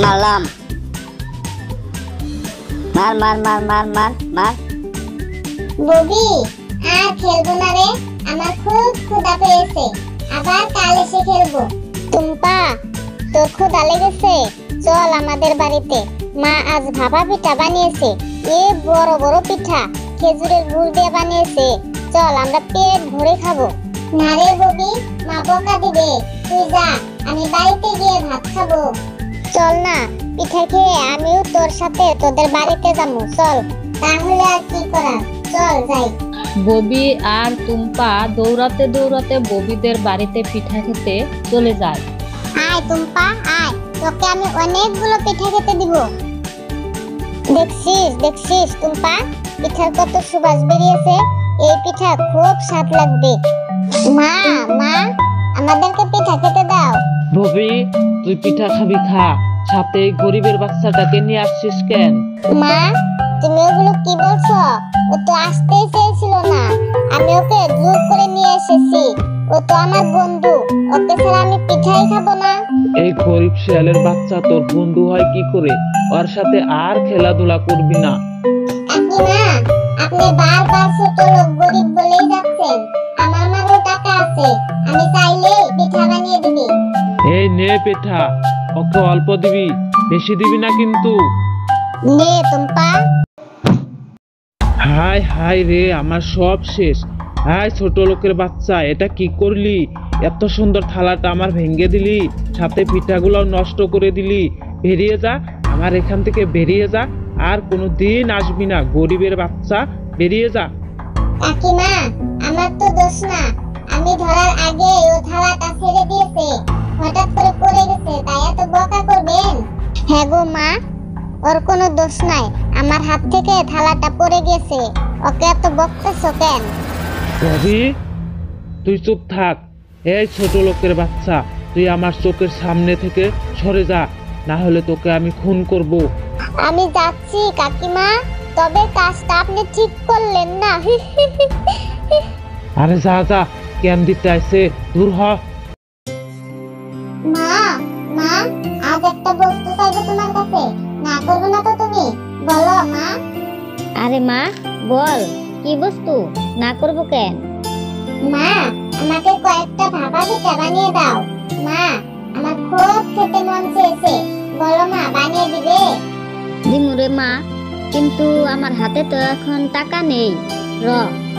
মারলাম, মার মার মার মার মার মার। ববি, আর খেলবো না রে, আমার খুব ক্ষুধা পেয়েছে, আবার কাল এসে খেলবো। টুম্পা, তোর ক্ষুধা লেগেছে? চল আমাদের বাড়িতে, মা আজ ভাপা পিঠা বানিয়েছে। এ বড় বড় পিঠা খেজুরের গুড় দিয়ে বানিয়েছে, চল আমরা পেট ভরে খাবো। না রে ববি, মা বকা দিবে, তুই যা, আমি বাড়িতে গিয়ে ভাত খাবো। চল না, পিঠা খেয়ে আমিও তোর সাথে তোদের বাড়িতে যাবো, চল। তাহলে আর কি করার, চল যাই। ববি আর টুম্পা দৌড়াতে দৌড়াতে ববিদের বাড়িতে পিঠা খেতে চলে যায়। আয় টুম্পা আয়, তোকে আমি অনেকগুলো পিঠা খেতে দিব। দেখছিস দেখছিস টুম্পা, পিঠার কত সুবাস বেরিয়েছে, এই পিঠা খুব স্বাদ লাগবে। মা মা, আমাদেরকে পিঠা খেতে দাও। ববি, তুই পিঠা খাবি খা, সাথে গরিবের বাচ্চাটাকে নিয়ে আসছিস কেন? মা, তুমি ওগুলো কি বলছো? ও তো আসতেই চেয়েছিল না, আমি ওকে জোর করে নিয়ে এসেছি। ও তো আমার বন্ধু, ওকে ছাড়া আমি পিঠাই খাবো না। এই গরিব শিয়ালের বাচ্চা তোর বন্ধু হয় কি করে? ওর সাথে আর খেলাধুলা করবি না। কাকিমা, আপনি বারবার ছোট লোক গরিব বলেই যাচ্ছেন। আমার মাঝে টাকা আছে, আমি চাইলে পিঠা বানিয়ে দিবি। এই নে পিঠা, ওকে অল্প দিবি, বেশি দিবি না কিন্তু। নে টুম্পা। হাই হাই রে, আমার সব শেষ। হাই ছোট লোকের বাচ্চা, এটা কি করলি? এত সুন্দর থালাটা আমার ভেঙে দিলি, সাথে পিঠাগুলো নষ্ট করে দিলি। বেরিয়ে যা, আমার এখান থেকে বেরিয়ে যা, আর কোনোদিন আসবি না গরিবের বাচ্চা, বেরিয়ে যা। কাকিমা, আমার তো দোষ না, আমি ধরার আগে ও থালাটা ছেড়ে দিয়েছে, হঠাৎ করে পড়ে গেছে, তাই এত বকা করবেন? হ্যাঁ গো মা, ওর কোনো দোষ নাই, আমার হাত থেকে থালাটা পড়ে গেছে, ওকে এত বকতেছো কেন? রবি, তুই চুপ থাক। এই ছোট লোকের বাচ্চা, তুই আমার চোখের সামনে থেকে সরে যা, না হলে তোকে আমি খুন করব। আমি যাচ্ছি কাকিমা, তবে কাজটা আপনি ঠিক করলেন না। আরে যা যা, কেন দিতে আইছে, দূর হ। মা মা, আজ একটা বস্তু চাইবো তোমার কাছে, না করবো না তো তুমি? বলো মা। আরে মা বল, কি বস্তু? না করবো কেন? মা, আমাকে কয়েকটা ভাপা পিঠা বানিয়ে দাও। মা, আমার খুব খেতে মন চেয়েছে, বলো মা, বানিয়ে দিবে? দিমুরে মা, কিন্তু আমার হাতে তো এখন টাকা নেই। র,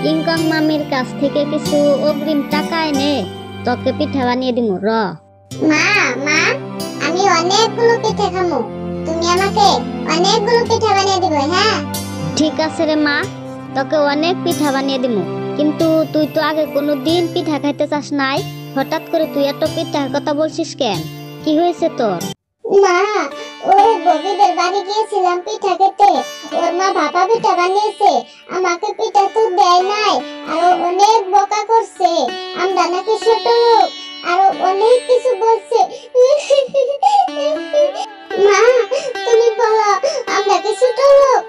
কিংকং মামির কাছ থেকে কিছু অগ্রিম টাকা এনে তোকে পিঠা বানিয়ে দিমু। র মা মা, আমি অনেকগুলো পিঠা খামু, তুমি আমাকে অনেকগুলো পিঠা বানিয়ে দিবে, হ্যাঁ? ঠিক আছে রে মা, তোকে অনেক পিঠা বানিয়ে দিমু, কিন্তু তুই তো আগে কোনো দিন পিঠা খাইতে চাস নাই, হঠাৎ করে তুই এত পিঠার কথা বলছিস কেন? কি হয়েছে তোর? মা, ওই ববিদের বাড়ি গিয়েছিলাম পিঠা খেতে, ওর মা ভাপা পিঠা বানিয়েছে, আমাকে পিঠা তো দেয় নাই, আরো অনেক বকা করছে, আমরা নাকি ছোট লোক, আরো অনেক কিছু বলছে। মা, তুমি বলো, আমরা কি ছোট লোক?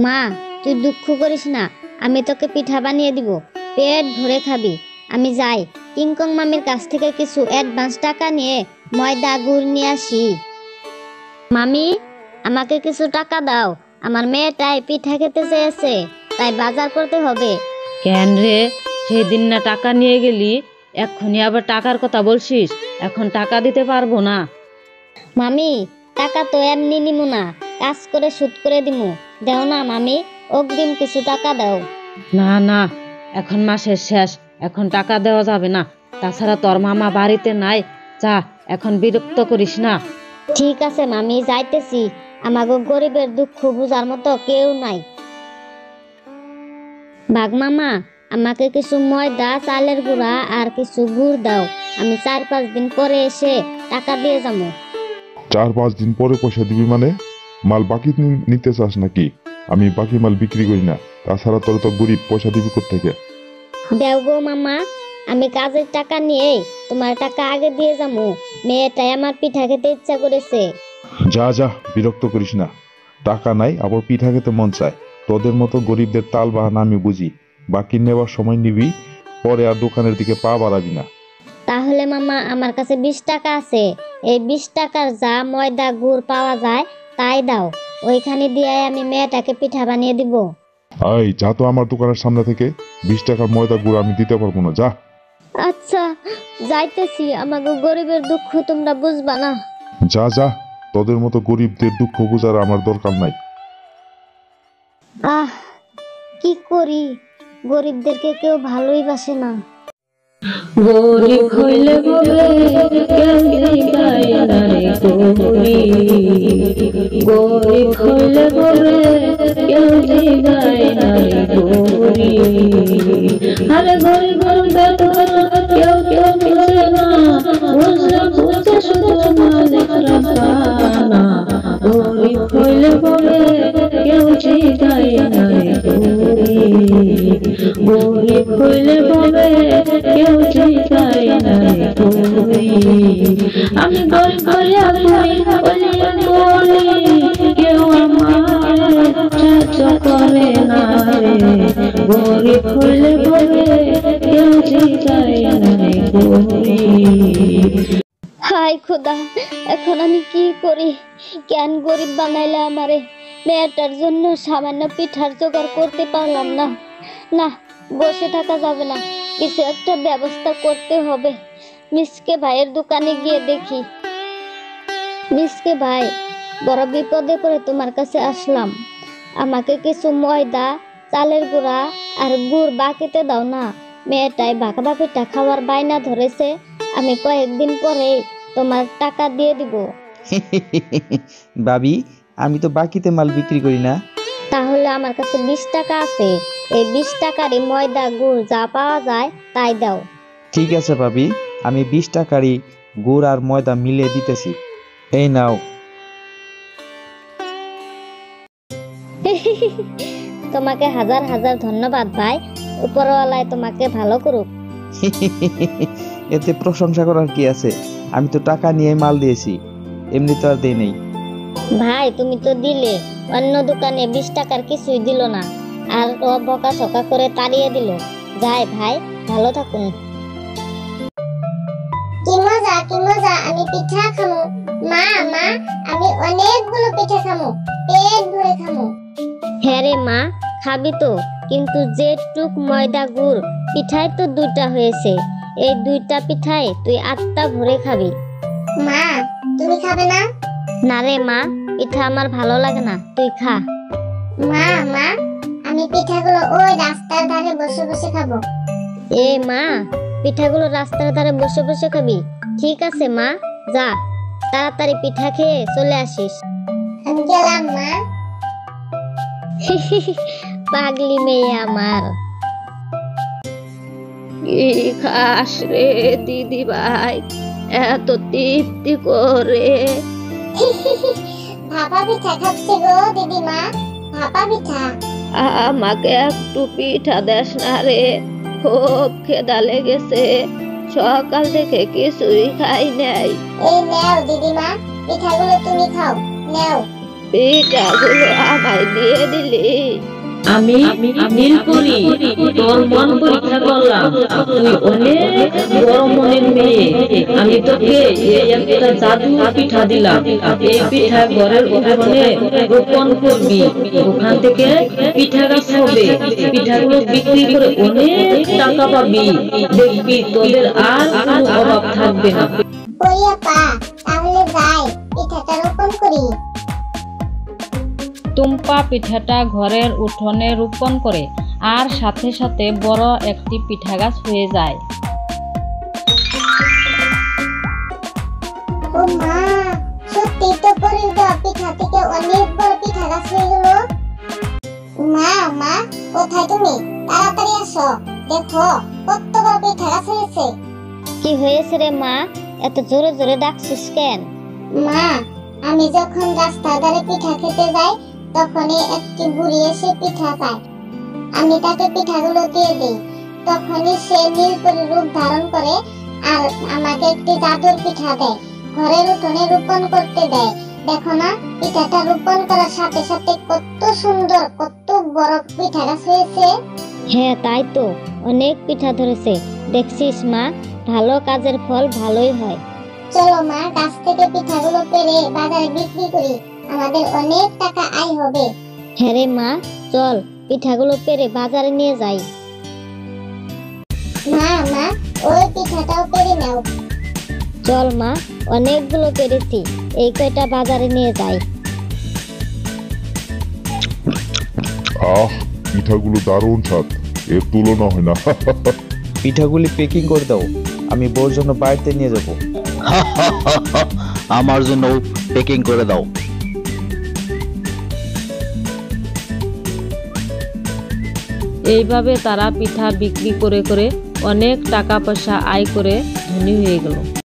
মা, তুই দুঃখ করিস না, আমি তোকে পিঠা বানিয়ে দিব, পেট ভরে খাবি। আমি যাই, কিংকং মামির কাছ থেকে কিছু অ্যাডভান্স টাকা নিয়ে ময়দা গুড় নিয়ে আসি। মামি, আমাকে কিছু টাকা দাও, আমার মেয়েটাই পিঠা খেতে চেয়েছে, তাই বাজার করতে হবে। কেন রে, সেই দিন না টাকা নিয়ে গেলি, এক্ষুনি আবার টাকার কথা বলছিস? এখন টাকা দিতে পারবো না। মামি, টাকা তো এমনি নিমু না, কাজ করে শোধ করে দিমু। দাও না মামি, অগ্রিম কিছু টাকা দাও। না না, এখন মাসের শেষ, এখন টাকা দেওয়া যাবে না, তাছাড়া তোর মামা বাড়িতে নাই, যা, এখন বিরক্ত করিস না। ঠিক আছে মামি, যাইতেছি, আমাগো গরিবের দুঃখ বুঝার মতো কেউ নাই। বাঘ মামা, আমাকে কিছু ময়দা, চালের গুঁড়া আর কিছু গুড় দাও, আমি 4-5 দিন পরে এসে টাকা দিয়ে যাবো। 4-5 দিন পরে পয়সা দিবি মানে? মাল বাকি নিতে চাস নাকি? আমি বাকি মাল বিক্রি করি না, তাছাড়া তোর তো গরিব, পয়সা দিবি কোত্থেকে? দেও গো মামা, আমি কাজের টাকা নিয়ে তোমার টাকা আগে দিয়ে যাবো, মেয়েটাই আমার পিঠা খেতে ইচ্ছা করেছে। যা যা, বিরক্ত করিস না, টাকা নাই আবার পিঠা খেতে মন চায়। তোদের মতো গরিবদের তাল বাহানা আমি বুঝি। বাকি নেওয়ার সময় নিবি, পরে আর দোকানের দিকে পা বাড়াবি না। তাহলে মামা আমার কাছে 20 টাকা আছে, এই 20 টাকার যা ময়দা গুড় পাওয়া যায় তাই দাও, ওইখানে দিয়ে আমি মেয়েটাকে পিঠা বানিয়ে দিব। এই যা তো আমার দোকানের সামনে থেকে, 20 টাকার ময়দা গুড় আমি দিতে পারবো না, যা। আচ্ছা যাইতেছি, আমাকে গরিবের দুঃখ তোমরা বুঝবা না। যা যা, তোদের মতো গরিবদের দুঃখ বোঝার আমার দরকার নাই। আহ কি করি, গরিবদেরকে কেউ ভালোই বাসে না। গরিব হইলে বলে কেউ জিগায় না রে গরিব, গরিব হইলে বলে কেউ জিগায় না রে গরিব। আরে গরিব কেউ কেউ বুঝে না, বুঝলে বুঝে শুধু মালিক রাস্তানা। গরিব হইলে বলে কেউ জিগায় না রে গরিব, গরিব হইলে বলে কেউ জিগায় না রে গরিব। আমি গরিব হইয়া বলি কেউ আমার সাহায্য করে না রে। গরিব হইলে বলে কেউ জিগায় না রে গরিব। হাই খোদা, এখন আমি কি করি? কেন গরিব বানাইলে আমারে? মেয়েটার জন্য সামান্য পিঠার জোগাড় করতে পারলাম না। না, বসে থাকা যাবে না, কিছু একটা ব্যবস্থা করতে হবে। মিসকে ভাইয়ের দোকানে গিয়ে দেখি। মিসকে ভাই, বড় বিপদে পড়ে তোমার কাছে আসলাম, আমাকে কিছু ময়দা, চালের গুঁড়া আর গুড় বাকিতে দাও না। মেয়েটাই বাঁকা পিঠা খাওয়ার বায়না ধরেছে, আমি কয়েকদিন পরে তোমার টাকা দিয়ে দিব। ভাবি, আমি তো বাকিতে মাল বিক্রি করি না। তাহলে আমার কাছে 20 টাকা আছে, এই 20 টাকারই ময়দা গুড় যা পাওয়া যায় তাই দাও। ঠিক আছে ভাবি, আমি 20 টাকারই গুড় আর ময়দা মিলিয়ে দিতেছি, এই নাও। তোমাকে হাজার হাজার ধন্যবাদ ভাই, উপরওয়ালায় তোমাকে ভালো করুক। এতে প্রশংসা করার কি আছে? আমি তো টাকা নিয়ে মাল দিয়েছি, এমনি তো আর দেই নেই। ভাই তুমি তো দিলে, অন্য দোকানে 20 টাকার কিছুই দিল না, আর ও বকা সকা করে তাড়িয়ে দিল। যাই ভাই, ভালো থাকুন। কি মজা, আমি পিঠা খামু। মা মা, আমি অনেকগুলো পিঠা খামু, পেট ভরে খামু। হ্যাঁ রে মা, খাবি তো, কিন্তু যেটুক ময়দা গুড় পিঠায় তো 2টা হয়েছে, এই 2টা পিঠায় তুই 8টা ভরে খাবি। মা, তুমি খাবে না? না রে মা, পিঠা আমার ভালো লাগে না, তুই খা। মা মা, আমি পিঠাগুলো ওই রাস্তার ধারে বসে বসে খাবো। এ মা, পিঠাগুলো রাস্তার ধারে বসে বসে খাবি? ঠিক আছে মা, যা তাড়াতাড়ি পিঠা খেয়ে চলে আসিস। আমি গেলাম মা। পাগলি মেয়ে আমার। কি খাস রে দিদি ভাই, এত তৃপ্তি করে? ভাপা পিঠা খাচ্ছি গো দিদিমা, ভাপা পিঠা। আমাকে একটু পিঠা দেস না রে, খুব খেদা লেগেছে, সকাল থেকে কিছুই খাই নাই। এই নাও দিদিমা, পিঠাগুলো তুমি খাও, নাও। পিঠাগুলো আমায় দিয়ে দিলি? আমি নীলপরি, তোর মন পরীক্ষা করলাম, তুই অনেক বড় মনের মেয়ে। আমি তোকে এই একটা জাদু পিঠা দিলাম, এই পিঠা ঘরের উঠোনে রোপণ করবি, ওখান থেকে পিঠা গাছ হবে, পিঠাগুলো বিক্রি করে অনেক টাকা পাবি, দেখবি তোদের আর কোনো অভাব থাকবে না। পরিয়াপা, তাহলে যাই পিঠাটা রোপণ করি। টুম্পা পিঠাটা ঘরের উঠোনে রোপণ করে, আর সাথে সাথে বড় একটি পিঠা গাছ হয়ে যায়। ও মা, সত্যি তো পরির দেওয়া পিঠা থেকে অনেক বড় পিঠা গাছ হয়ে গেল। মা মা, কোথায় তুমি? তাড়াতাড়ি আসো, দেখো কত বড় পিঠা গাছ হয়েছে। কি হয়েছে রে মা, এত জোরে জোরে ডাকছিস কেন? মা, আমি যখন রাস্তার ধারে পিঠা খেতে যাই, তখনই একটি বুড়ি এসে পিঠা চায়। আমি তাকে পিঠাগুলো দিয়ে দিই, তখনই সে নীলপরি রূপ ধারণ করে আর আমাকে একটি জাদুর পিঠা দেয়, ঘরের উঠোনে রোপণ করতে দেয়। দেখো না, পিঠাটা রোপণ করার সাথে সাথে কত সুন্দর, কত বড় পিঠা গাছ হয়েছে। হ্যাঁ তাই তো, অনেক পিঠা ধরেছে। দেখছিস মা, ভালো কাজের ফল ভালোই হয়। চলো মা, গাছ থেকে পিঠাগুলো পেড়ে বাজারে বিক্রি করি, আমাদের অনেক টাকা আয় হবে। হ্যাঁ রে মা, চল পিঠাগুলো পেরে বাজারে নিয়ে যাই। মা, ওই পিঠাটাও পেড়ে নাও। চল মা, অনেকগুলো পেরেছি, এই কয়টা বাজারে নিয়ে যাই। পিঠাগুলো দারুণ স্বাদ, এর তুলনা হয় না। পিঠাগুলি প্যাকিং করে দাও, আমি বউর জন্য বাড়িতে নিয়ে যাব। আমার জন্য প্যাকিং করে দাও। এইভাবে তারা পিঠা বিক্রি করে করে অনেক টাকা পয়সা আয় করে ধনী হয়ে গেল।